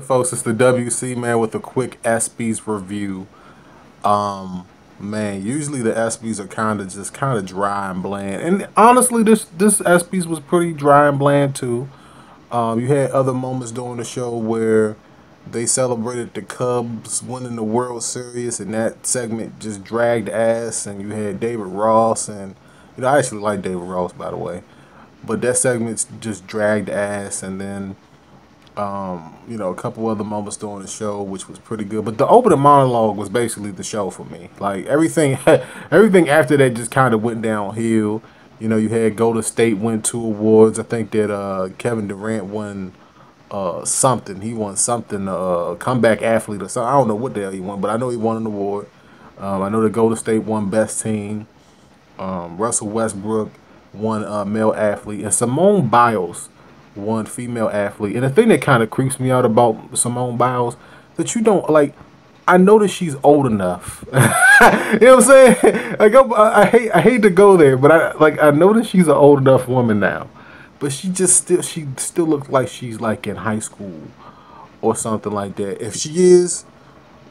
Folks, it's the WC man with a quick ESPYs review. Man, usually the ESPYs are kind of dry and bland, and honestly, this ESPYs was pretty dry and bland too. You had other moments during the show where they celebrated the Cubs winning the World Series, and that segment just dragged ass. And you had David Ross, and I actually like David Ross, by the way, but that segment just dragged ass. And then a couple other moments during the show, which was pretty good. But the opening monologue was basically the show for me. Like everything, everything after that just kind of went downhill. You had Golden State win 2 awards. I think that Kevin Durant won something. He won something, comeback athlete or something. I don't know what the hell he won, but I know he won an award. I know that Golden State won best team. Russell Westbrook won male athlete, and Simone Biles won female athlete. And the thing that kind of creeps me out about Simone Biles that you don't like. I know that she's old enough. You know what I'm saying? Like I hate to go there, but I know that she's an old enough woman now, but she still looks like she's like in high school or something like that. If she is,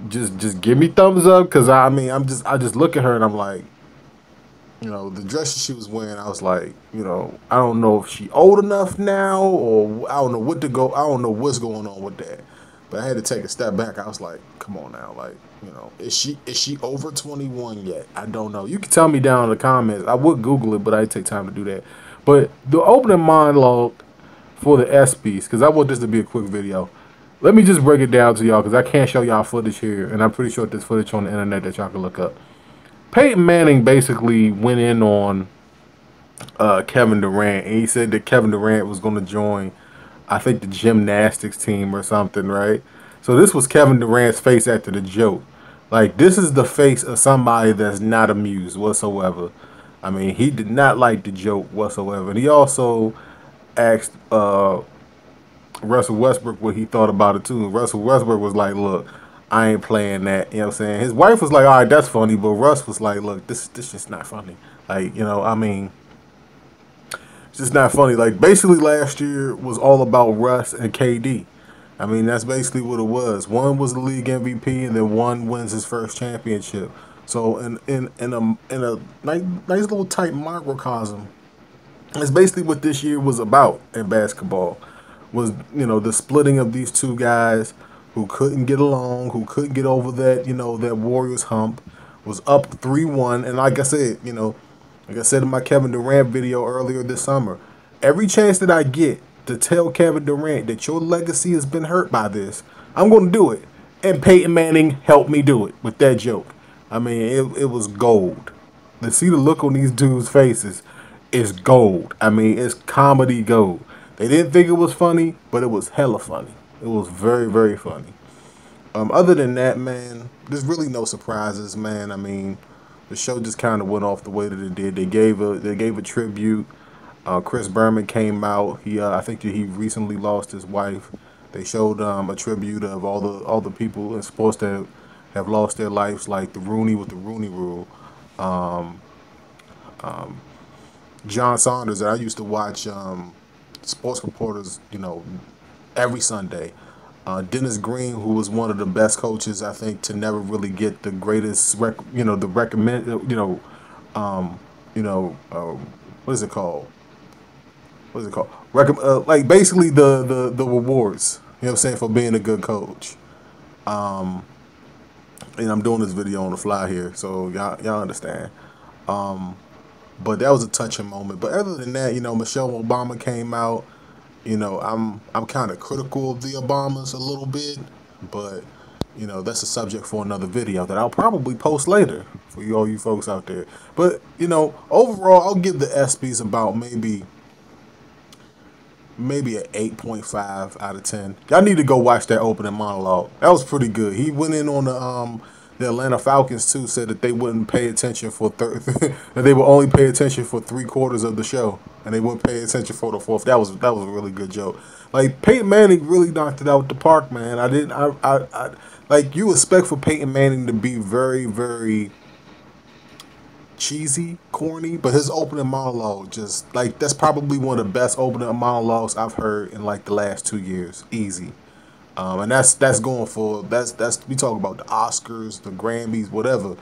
just give me thumbs up, because I just look at her and I'm like, the dress she was wearing, I was like, I don't know if she old enough now, or I don't know what to go. I don't know what's going on with that. But I had to take a step back. I was like, come on now, like, is she over 21 yet? I don't know. You can tell me down in the comments. I would Google it, but I take time to do that. But the opening monologue for the ESPYs, because I want this to be a quick video. Let me just break it down to y'all, because I can't show y'all footage here, and I'm pretty sure there's footage on the internet that y'all can look up. Peyton Manning basically went in on Kevin Durant, and he said that Kevin Durant was going to join, I think, the gymnastics team or something, right? So this was Kevin Durant's face after the joke. Like, this is the face of somebody that's not amused whatsoever. I mean, he did not like the joke whatsoever. And he also asked Russell Westbrook what he thought about it too. And Russell Westbrook was like, look, I ain't playing that. You know what I'm saying? His wife was like, all right, that's funny. But Russ was like, look, this just not funny. Like, it's just not funny. Like, basically last year was all about Russ and KD. I mean, that's basically what it was. One was the league MVP, and then one wins his first championship. So in a nice little tight microcosm, that's basically what this year was about in basketball. Was the splitting of these two guys who couldn't get along, who couldn't get over that Warriors hump, was up 3-1, and like I said in my Kevin Durant video earlier this summer, every chance that I get to tell Kevin Durant that your legacy has been hurt by this, I'm going to do it. And Peyton Manning helped me do it with that joke. I mean, it was gold. To see the look on these dudes' faces is gold. I mean, it's comedy gold. They didn't think it was funny, but it was hella funny. It was very, very funny. Other than that, man, there's really no surprises, man. I mean, the show just kind of went off the way that it did. They gave a tribute. Chris Berman came out. I think that he recently lost his wife. They showed a tribute of all the people in sports that have lost their lives, like the Rooney with the Rooney Rule. Um, John Saunders. I used to watch sports reporters, every Sunday. Dennis Green, who was one of the best coaches, I think, to never really get the greatest, the recommend, what is it called? What is it called? Like basically the rewards. You know what I'm saying, for being a good coach. Um, and I'm doing this video on the fly here, so y'all understand. Um, but that was a touching moment. But other than that, Michelle Obama came out. I'm kind of critical of the Obamas a little bit, but that's a subject for another video that I'll probably post later for all you folks out there. But overall, I'll give the ESPYs about maybe an 8.5 out of 10. Y'all need to go watch that opening monologue. That was pretty good. He went in on the Atlanta Falcons too. Said that they wouldn't pay attention for that they would only pay attention for 3/4 of the show, and they wouldn't pay attention for the fourth. That was a really good joke. Like, Peyton Manning really knocked it out the park, man. Like, you expect for Peyton Manning to be very, very cheesy, corny, but his opening monologue, just like, that's probably one of the best opening monologues I've heard in like the last 2 years. Easy. And that's going for that's we talk about the Oscars, the Grammys, whatever,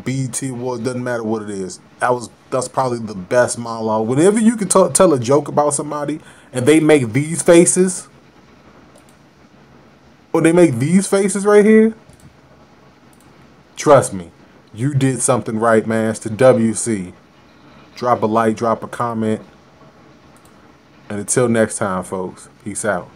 BET Awards, doesn't matter what it is. That's probably the best monologue. Whenever you can tell a joke about somebody and they make these faces, or they make these faces right here, trust me, you did something right, man. It's the WC. Drop a like, drop a comment, and until next time, folks, peace out.